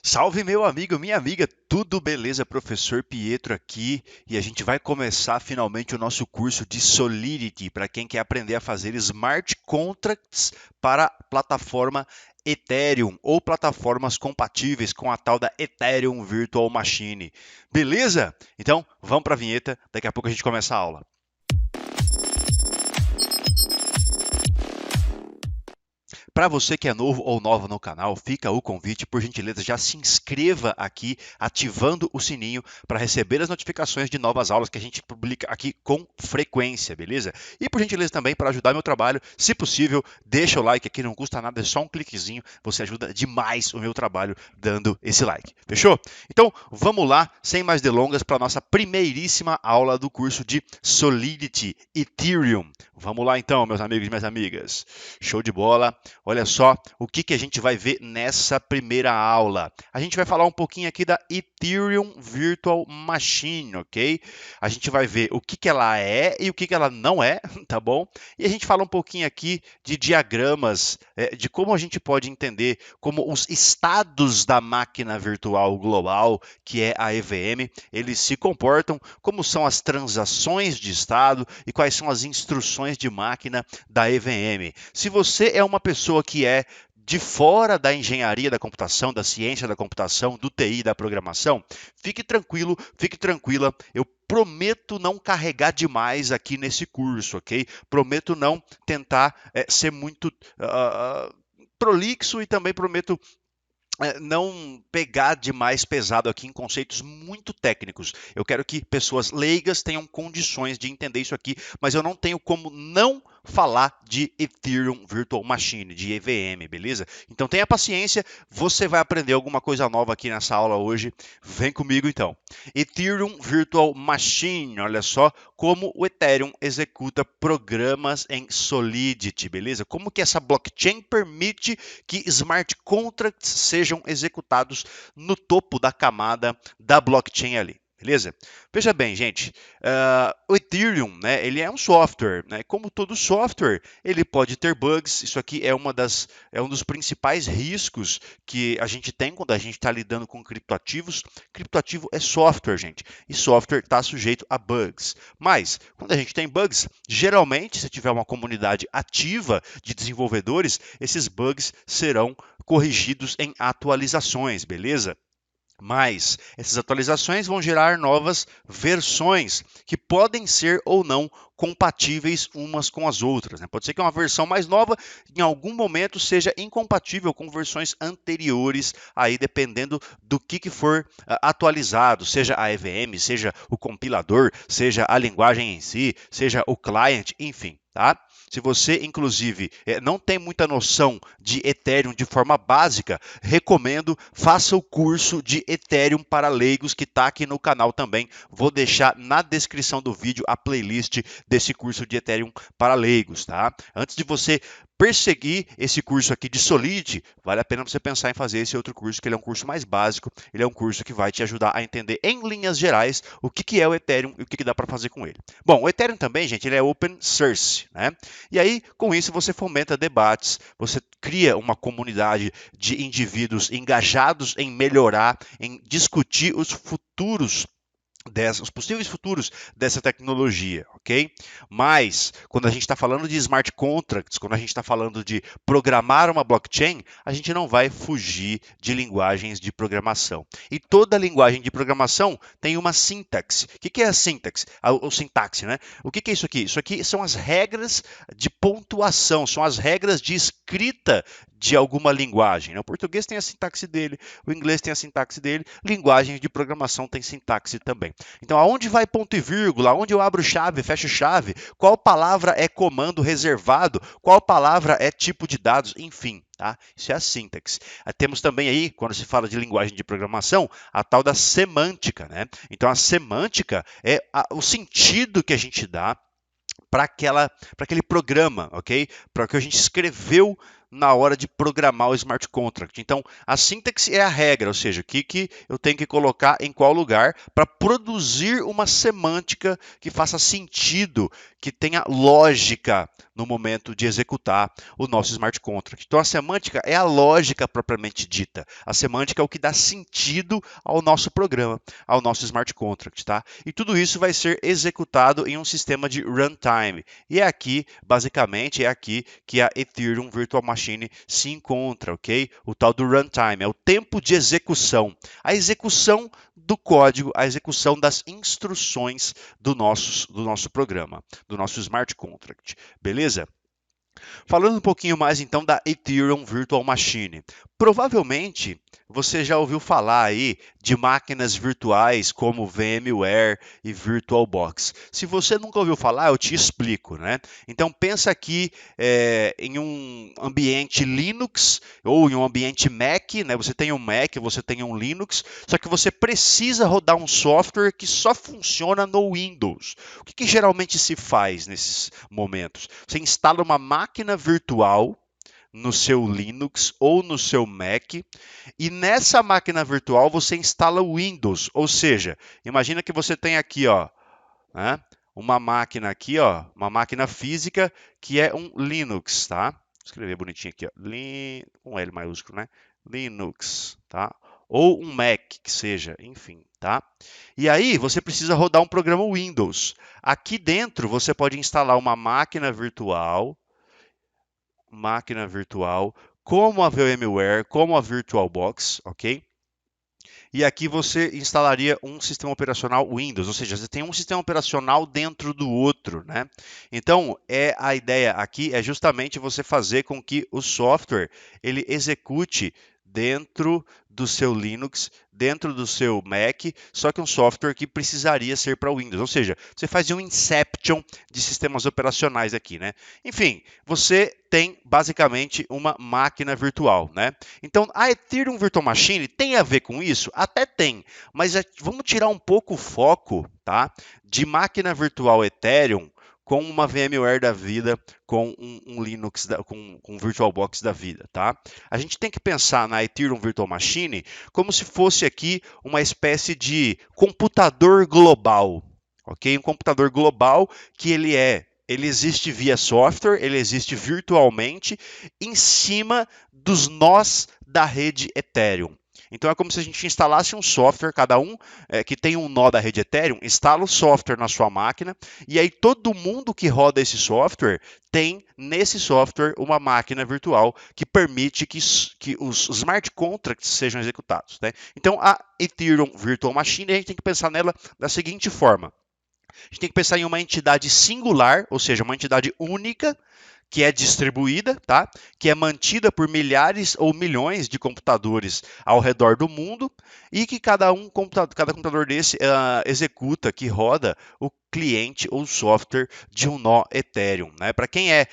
Salve, meu amigo, minha amiga, tudo beleza? Professor Pietro aqui e a gente vai começar finalmente o nosso curso de Solidity para quem quer aprender a fazer smart contracts para a plataforma Ethereum ou plataformas compatíveis com a tal da Ethereum Virtual Machine. Beleza? Então vamos para a vinheta, daqui a pouco a gente começa a aula. Para você que é novo ou nova no canal, fica o convite, por gentileza, já se inscreva aqui, ativando o sininho para receber as notificações de novas aulas que a gente publica aqui com frequência, beleza? E por gentileza também, para ajudar meu trabalho, se possível, deixa o like aqui, não custa nada, é só um cliquezinho, você ajuda demais o meu trabalho dando esse like, fechou? Então, vamos lá, sem mais delongas, para a nossa primeiríssima aula do curso de Solidity Ethereum. Vamos lá então, meus amigos e minhas amigas. Show de bola. Olha só o que a gente vai ver nessa primeira aula. A gente vai falar um pouquinho aqui da Ethereum Virtual Machine, ok? A gente vai ver o que ela é e o que ela não é, tá bom? E a gente fala um pouquinho aqui de diagramas, de como a gente pode entender como os estados da máquina virtual global, que é a EVM, eles se comportam, como são as transações de estado e quais são as instruções de máquina da EVM. Se você é uma pessoa que é de fora da engenharia da computação, da ciência da computação, do TI, da programação, fique tranquilo, fique tranquila. Eu prometo não carregar demais aqui nesse curso, ok? Prometo não tentar ser muito prolixo e também prometo não pegar demais pesado aqui em conceitos muito técnicos. Eu quero que pessoas leigas tenham condições de entender isso aqui, mas eu não tenho como não falar de Ethereum Virtual Machine, de EVM, beleza? Então tenha paciência, você vai aprender alguma coisa nova aqui nessa aula hoje. Vem comigo então. Ethereum Virtual Machine, olha só como o Ethereum executa programas em Solidity, beleza? Como que essa blockchain permite que smart contracts sejam executados no topo da camada da blockchain ali. Beleza? Veja bem, gente, o Ethereum, né, ele é um software, né? Como todo software, ele pode ter bugs. Isso aqui é um dos principais riscos que a gente tem quando a gente está lidando com criptoativos. Criptoativo é software, gente, e software está sujeito a bugs. Mas quando a gente tem bugs, geralmente, se tiver uma comunidade ativa de desenvolvedores, esses bugs serão corrigidos em atualizações, beleza? Mas essas atualizações vão gerar novas versões que podem ser ou não compatíveis umas com as outras, né? Pode ser que uma versão mais nova em algum momento seja incompatível com versões anteriores, aí dependendo do que for atualizado, seja a EVM, seja o compilador, seja a linguagem em si, seja o client, enfim, tá? Se você, inclusive, não tem muita noção de Ethereum de forma básica, recomendo, faça o curso de Ethereum para leigos que está aqui no canal também. Vou deixar na descrição do vídeo a playlist desse curso de Ethereum para leigos, tá? Antes de você perseguir esse curso aqui de Solidity, vale a pena você pensar em fazer esse outro curso, que ele é um curso mais básico, ele é um curso que vai te ajudar a entender em linhas gerais o que é o Ethereum e o que dá para fazer com ele. Bom, o Ethereum também, gente, ele é open source, né? E aí, com isso, você fomenta debates, você cria uma comunidade de indivíduos engajados em melhorar, em discutir os possíveis futuros dessa tecnologia, ok? Mas, quando a gente está falando de smart contracts, quando a gente está falando de programar uma blockchain, a gente não vai fugir de linguagens de programação. E toda linguagem de programação tem uma sintaxe. O que é a sintaxe? O sintaxe, né? O que é isso aqui? Isso aqui são as regras de pontuação, são as regras de escrita de alguma linguagem, né? O português tem a sintaxe dele, o inglês tem a sintaxe dele, linguagem de programação tem sintaxe também. Então, aonde vai ponto e vírgula, aonde eu abro chave, fecho chave, qual palavra é comando reservado, qual palavra é tipo de dados, enfim. Tá? Isso é a sintaxe. Temos também aí, quando se fala de linguagem de programação, a tal da semântica. Né? Então, a semântica é o sentido que a gente dá para aquele programa, ok? Para o que a gente escreveu na hora de programar o smart contract. Então, a sintaxe é a regra, ou seja, o que eu tenho que colocar em qual lugar para produzir uma semântica que faça sentido, que tenha lógica no momento de executar o nosso smart contract. Então, a semântica é a lógica propriamente dita. A semântica é o que dá sentido ao nosso programa, ao nosso smart contract, tá? E tudo isso vai ser executado em um sistema de runtime. E é aqui, basicamente, é aqui que a Ethereum Virtual Machine se encontra, ok? O tal do runtime, é o tempo de execução. A execução do código, a execução das instruções do nosso programa, do nosso smart contract. Beleza? Falando um pouquinho mais então da Ethereum Virtual Machine. Provavelmente você já ouviu falar aí de máquinas virtuais como VMware e VirtualBox. Se você nunca ouviu falar, eu te explico, né? Então pensa aqui em um ambiente Linux ou em um ambiente Mac, né? Você tem um Mac, você tem um Linux, só que você precisa rodar um software que só funciona no Windows. O que geralmente se faz nesses momentos? Você instala uma máquina virtual no seu Linux ou no seu Mac, e nessa máquina virtual você instala o Windows, ou seja, imagina que você tem aqui, ó, né, uma máquina aqui, ó, uma máquina física que é um Linux, tá? Vou escrever bonitinho aqui, ó, com L maiúsculo, né? Linux, tá? Ou um Mac, que seja, enfim, tá? E aí você precisa rodar um programa Windows. Aqui dentro você pode instalar uma máquina virtual, como a VMware, como a VirtualBox, ok? E aqui você instalaria um sistema operacional Windows, ou seja, você tem um sistema operacional dentro do outro, né? Então, a ideia aqui é justamente você fazer com que o software ele execute dentro do seu Linux, dentro do seu Mac, só que um software que precisaria ser para Windows. Ou seja, você faz um inception de sistemas operacionais aqui, né? Enfim, você tem basicamente uma máquina virtual, né? Então, a Ethereum Virtual Machine tem a ver com isso? Até tem, mas vamos tirar um pouco o foco, tá, de máquina virtual Ethereum com uma VMware da vida, com um Linux, com um VirtualBox da vida, tá? A gente tem que pensar na Ethereum Virtual Machine como se fosse aqui uma espécie de computador global, ok? Um computador global que ele existe via software, ele existe virtualmente em cima dos nós da rede Ethereum. Então é como se a gente instalasse um software, cada um que tem um nó da rede Ethereum, instala o software na sua máquina, e aí todo mundo que roda esse software tem nesse software uma máquina virtual que permite que os smart contracts sejam executados, né? Então a Ethereum Virtual Machine, a gente tem que pensar nela da seguinte forma. A gente tem que pensar em uma entidade singular, ou seja, uma entidade única, que é distribuída, tá? Que é mantida por milhares ou milhões de computadores ao redor do mundo e que cada computador desse executa, que roda o cliente ou software de um nó Ethereum, né? Para quem é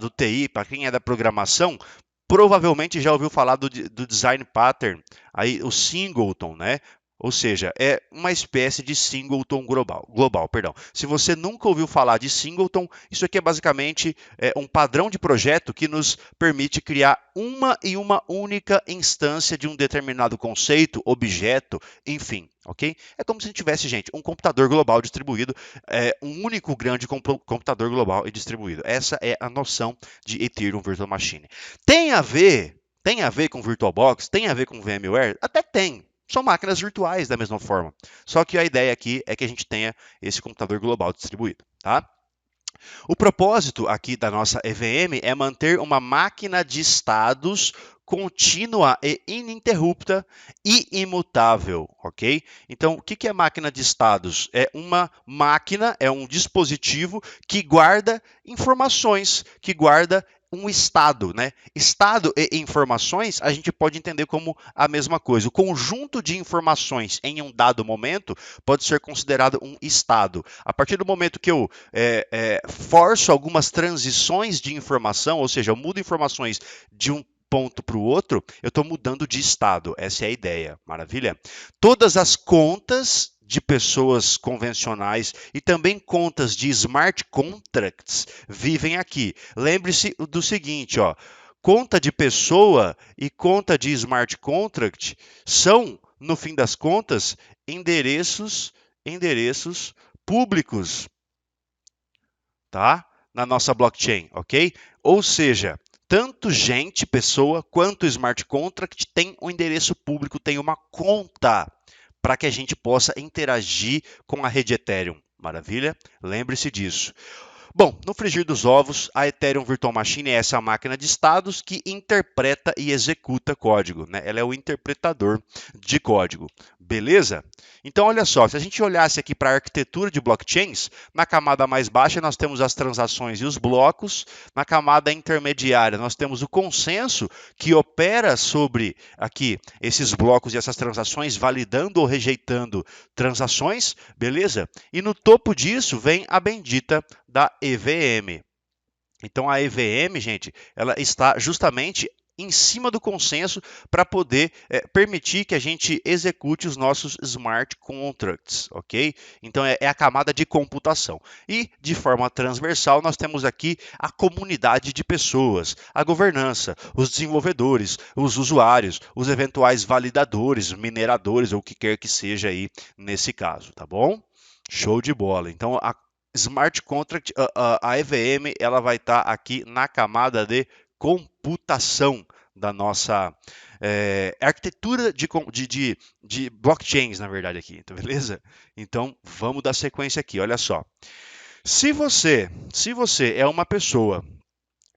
do TI, para quem é da programação, provavelmente já ouviu falar do design pattern, aí o singleton, né? Ou seja, é uma espécie de singleton global, perdão. Se você nunca ouviu falar de singleton, isso aqui é basicamente um padrão de projeto que nos permite criar uma e uma única instância de um determinado conceito, objeto, enfim, ok? É como se a gente tivesse, gente, um computador global distribuído, um único grande computador global e distribuído. Essa é a noção de Ethereum Virtual Machine. Tem a ver com VirtualBox? Tem a ver com VMware? Até tem. São máquinas virtuais da mesma forma. Só que a ideia aqui é que a gente tenha esse computador global distribuído, tá? O propósito aqui da nossa EVM é manter uma máquina de estados contínua e ininterrupta e imutável, ok? Então, o que é máquina de estados? É uma máquina, é um dispositivo que guarda informações, que guarda um estado, né? Estado e informações a gente pode entender como a mesma coisa. O conjunto de informações em um dado momento pode ser considerado um estado. A partir do momento que eu forço algumas transições de informação, ou seja, eu mudo informações de um ponto para o outro, eu estou mudando de estado. Essa é a ideia. Maravilha? Todas as contas de pessoas convencionais e também contas de smart contracts vivem aqui. Lembre-se do seguinte, ó, conta de pessoa e conta de smart contract são, no fim das contas, endereços públicos, tá? na nossa blockchain, ok? Ou seja, tanto gente, pessoa, quanto smart contract tem um endereço público, tem uma conta para que a gente possa interagir com a rede Ethereum. Maravilha? Lembre-se disso. Bom, no frigir dos ovos, a Ethereum Virtual Machine é essa máquina de estados que interpreta e executa código, né? Ela é o interpretador de código. Beleza? Então, olha só, se a gente olhasse aqui para a arquitetura de blockchains, na camada mais baixa nós temos as transações e os blocos, na camada intermediária nós temos o consenso que opera sobre aqui esses blocos e essas transações, validando ou rejeitando transações, beleza? E no topo disso vem a bendita da EVM. Então a EVM, gente, ela está justamente em cima do consenso para poder permitir que a gente execute os nossos smart contracts, ok? Então é a camada de computação. E de forma transversal nós temos aqui a comunidade de pessoas, a governança, os desenvolvedores, os usuários, os eventuais validadores, mineradores ou o que quer que seja aí nesse caso, tá bom? Show de bola. Então a Smart Contract, a EVM, ela vai estar aqui na camada de computação da nossa arquitetura de blockchains, na verdade, aqui, tá beleza? Então, vamos dar sequência aqui, olha só. Se você é uma pessoa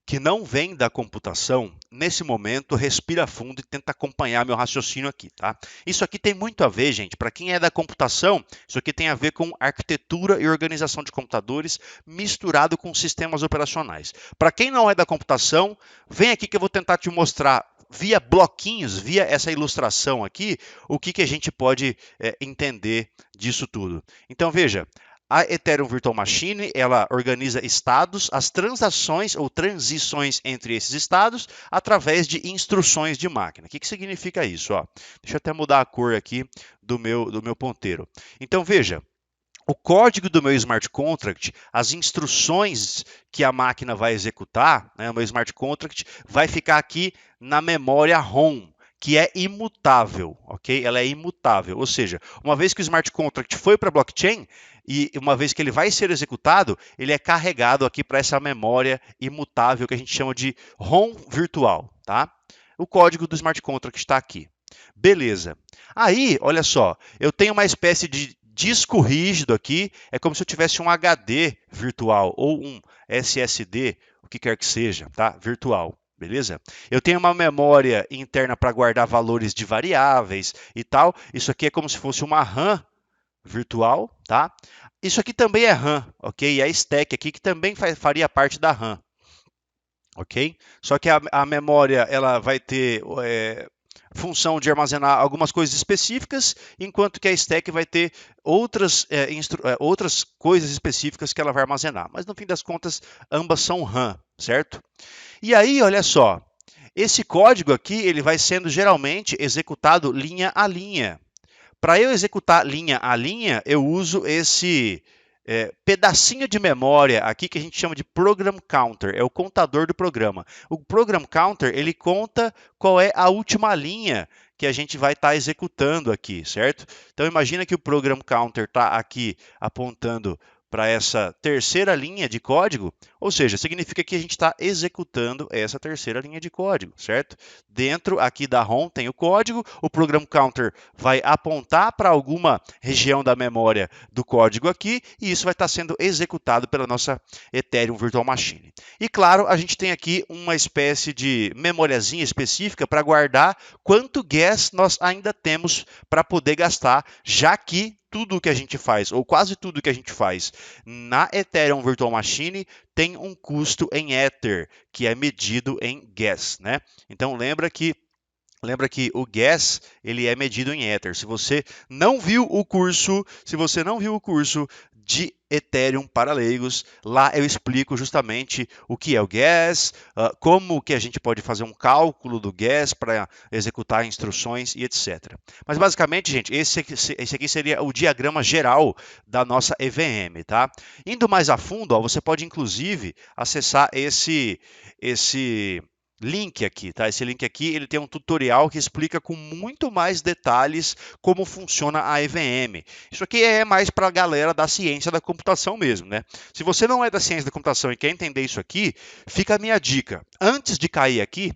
que não vem da computação, nesse momento, respira fundo e tenta acompanhar meu raciocínio aqui, tá? Isso aqui tem muito a ver, gente, para quem é da computação, isso aqui tem a ver com arquitetura e organização de computadores misturado com sistemas operacionais. Para quem não é da computação, vem aqui que eu vou tentar te mostrar via bloquinhos, via essa ilustração aqui, o que a gente pode entender disso tudo. Então, veja, a Ethereum Virtual Machine, ela organiza estados, as transações ou transições entre esses estados através de instruções de máquina. O que significa isso? Ó, deixa eu até mudar a cor aqui do meu ponteiro. Então, veja, o código do meu smart contract, as instruções que a máquina vai executar, né, o meu smart contract, vai ficar aqui na memória ROM, que é imutável, ok? Ela é imutável, ou seja, uma vez que o smart contract foi para a blockchain e uma vez que ele vai ser executado, ele é carregado aqui para essa memória imutável que a gente chama de ROM virtual, tá? O código do smart contract está aqui. Beleza. Aí, olha só, eu tenho uma espécie de disco rígido aqui, é como se eu tivesse um HD virtual ou um SSD, o que quer que seja, tá? Virtual. Beleza? Eu tenho uma memória interna para guardar valores de variáveis e tal. Isso aqui é como se fosse uma RAM virtual, tá? Isso aqui também é RAM, ok? E a stack aqui que também faria parte da RAM, ok? Só que a memória ela vai ter função de armazenar algumas coisas específicas, enquanto que a stack vai ter outras coisas específicas que ela vai armazenar. Mas no fim das contas, ambas são RAM, certo? E aí, olha só, esse código aqui ele vai sendo geralmente executado linha a linha. Para eu executar linha a linha, eu uso esse pedacinho de memória aqui que a gente chama de Program Counter, é o contador do programa. O Program Counter, ele conta qual é a última linha que a gente vai estar executando aqui, certo? Então imagina que o Program Counter está aqui apontando para essa terceira linha de código, ou seja, significa que a gente está executando essa terceira linha de código, certo? Dentro aqui da ROM tem o código, o Program Counter vai apontar para alguma região da memória do código aqui, e isso vai estar sendo executado pela nossa Ethereum Virtual Machine. E claro, a gente tem aqui uma espécie de memoriazinha específica para guardar quanto gas nós ainda temos para poder gastar, já que tudo que a gente faz, ou quase tudo que a gente faz na Ethereum Virtual Machine tem um custo em Ether, que é medido em gas, né? Então lembra que o gas ele é medido em Ether. Se você não viu o curso, de Ethereum para leigos, lá eu explico justamente o que é o gas, como que a gente pode fazer um cálculo do gas para executar instruções e etc. Mas basicamente, gente, esse aqui seria o diagrama geral da nossa EVM, tá? Indo mais a fundo, ó, você pode inclusive acessar esse link aqui, tá? Esse link aqui, ele tem um tutorial que explica com muito mais detalhes como funciona a EVM. Isso aqui é mais para a galera da ciência da computação mesmo, né? Se você não é da ciência da computação e quer entender isso aqui, fica a minha dica. Antes de cair aqui,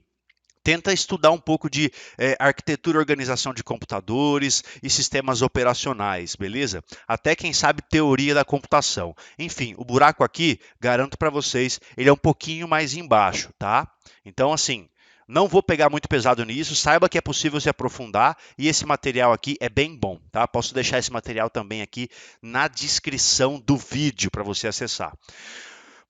tenta estudar um pouco de arquitetura e organização de computadores e sistemas operacionais, beleza? Até quem sabe teoria da computação. Enfim, o buraco aqui, garanto para vocês, ele é um pouquinho mais embaixo, tá? Então, assim, não vou pegar muito pesado nisso, saiba que é possível se aprofundar e esse material aqui é bem bom, tá? Posso deixar esse material também aqui na descrição do vídeo para você acessar.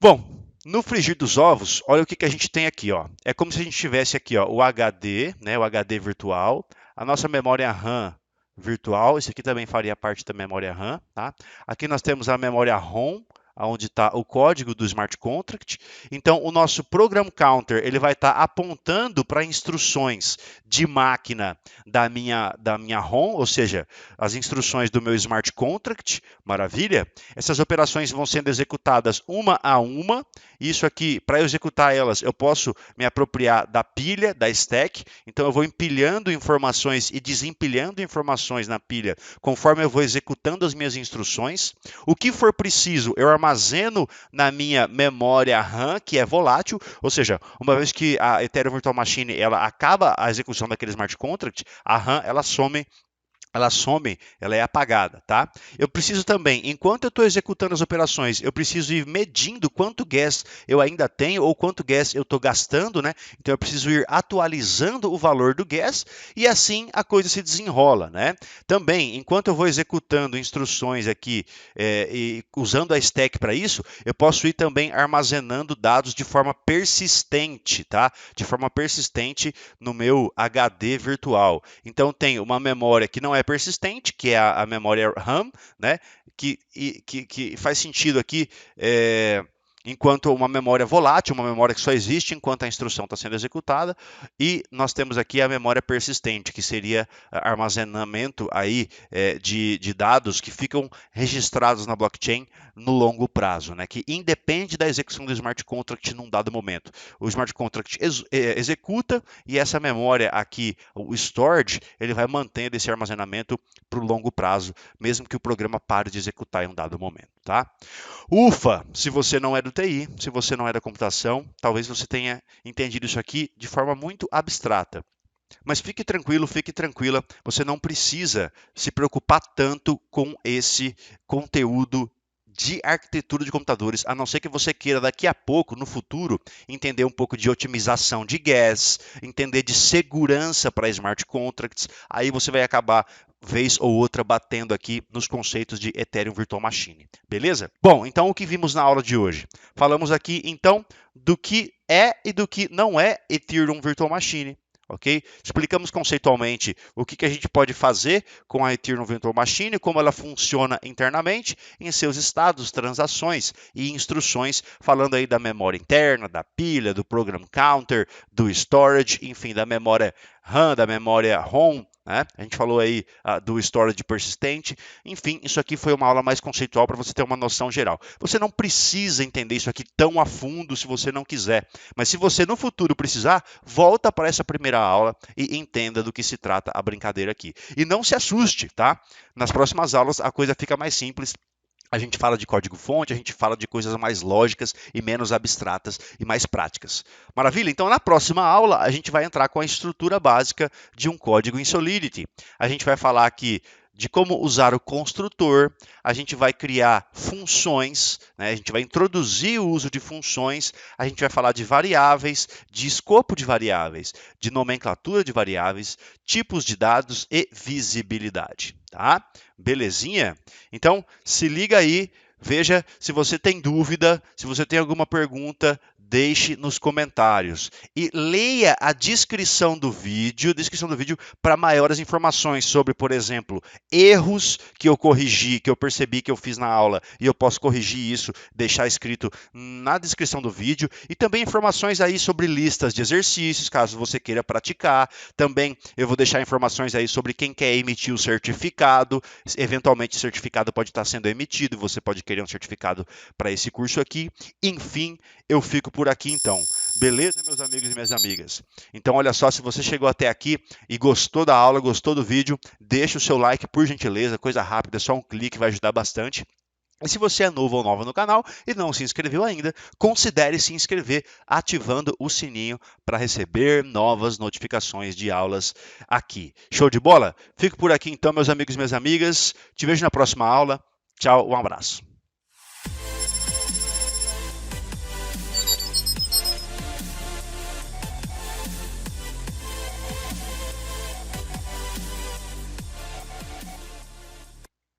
Bom, no frigir dos ovos, olha o que a gente tem aqui, ó. É como se a gente tivesse aqui, ó, o HD, né, o HD virtual, a nossa memória RAM virtual, isso aqui também faria parte da memória RAM, tá? Aqui nós temos a memória ROM, onde está o código do smart contract. Então, o nosso program counter ele vai estar apontando para instruções de máquina da minha ROM, ou seja, as instruções do meu smart contract. Maravilha? Essas operações vão sendo executadas uma a uma. Isso aqui, para eu executar elas, eu posso me apropriar da pilha, da stack. Então, eu vou empilhando informações e desempilhando informações na pilha conforme eu vou executando as minhas instruções. O que for preciso, eu armazeno na minha memória RAM, que é volátil, ou seja, uma vez que a Ethereum Virtual Machine ela acaba a execução daquele smart contract, a RAM ela some, ela é apagada, tá? Eu preciso também, enquanto eu estou executando as operações, eu preciso ir medindo quanto gas eu ainda tenho ou quanto gas eu estou gastando, né? Então eu preciso ir atualizando o valor do gas e assim a coisa se desenrola, né? Também, enquanto eu vou executando instruções aqui e usando a stack para isso, eu posso ir também armazenando dados de forma persistente, tá? De forma persistente no meu HD virtual. Então tem uma memória que não é persistente, que é a memória RAM, né? Que faz sentido aqui enquanto uma memória volátil, uma memória que só existe enquanto a instrução está sendo executada, e nós temos aqui a memória persistente, que seria armazenamento aí de dados que ficam registrados na blockchain no longo prazo, né? Que independe da execução do smart contract num dado momento. O smart contract executa e essa memória aqui, o storage, ele vai mantendo esse armazenamento para o longo prazo, mesmo que o programa pare de executar em um dado momento, tá? Ufa, se você não é do TI, se você não é da computação, talvez você tenha entendido isso aqui de forma muito abstrata. Mas fique tranquilo, fique tranquila, você não precisa se preocupar tanto com esse conteúdo de arquitetura de computadores, a não ser que você queira daqui a pouco, no futuro, entender um pouco de otimização de gas, entender de segurança para smart contracts, aí você vai acabar vez ou outra batendo aqui nos conceitos de Ethereum Virtual Machine, beleza? Bom, então o que vimos na aula de hoje? Falamos aqui então do que é e do que não é Ethereum Virtual Machine. Ok? Explicamos conceitualmente o que a gente pode fazer com a Ethereum Virtual Machine, como ela funciona internamente em seus estados, transações e instruções, falando aí da memória interna, da pilha, do program counter, do storage, enfim, da memória RAM, da memória ROM, né? A gente falou aí do storage persistente. Enfim, isso aqui foi uma aula mais conceitual para você ter uma noção geral. Você não precisa entender isso aqui tão a fundo se você não quiser. Mas se você no futuro precisar, volta para essa primeira aula e entenda do que se trata a brincadeira aqui. E não se assuste, tá? Nas próximas aulas a coisa fica mais simples. A gente fala de código-fonte, a gente fala de coisas mais lógicas e menos abstratas e mais práticas. Maravilha? Então, na próxima aula, a gente vai entrar com a estrutura básica de um código em Solidity. A gente vai falar aqui de como usar o construtor, a gente vai criar funções, né? A gente vai introduzir o uso de funções, a gente vai falar de variáveis, de escopo de variáveis, de nomenclatura de variáveis, tipos de dados e visibilidade. Tá? Belezinha? Então, se liga aí, veja se você tem dúvida, se você tem alguma pergunta, deixe nos comentários. E leia a descrição do vídeo para maiores informações sobre, por exemplo, erros que eu corrigi, que eu percebi que eu fiz na aula e eu posso corrigir isso, deixar escrito na descrição do vídeo. E também informações aí sobre listas de exercícios, caso você queira praticar. Também eu vou deixar informações aí sobre quem quer emitir o certificado. Eventualmente, o certificado pode estar sendo emitido, você pode querer um certificado para esse curso aqui. Enfim, eu fico por aqui então. Beleza, meus amigos e minhas amigas? Então, olha só, se você chegou até aqui e gostou da aula, gostou do vídeo, deixa o seu like, por gentileza, coisa rápida, só um clique, vai ajudar bastante. E se você é novo ou nova no canal e não se inscreveu ainda, considere se inscrever ativando o sininho para receber novas notificações de aulas aqui. Show de bola? Fico por aqui então, meus amigos e minhas amigas. Te vejo na próxima aula. Tchau, um abraço.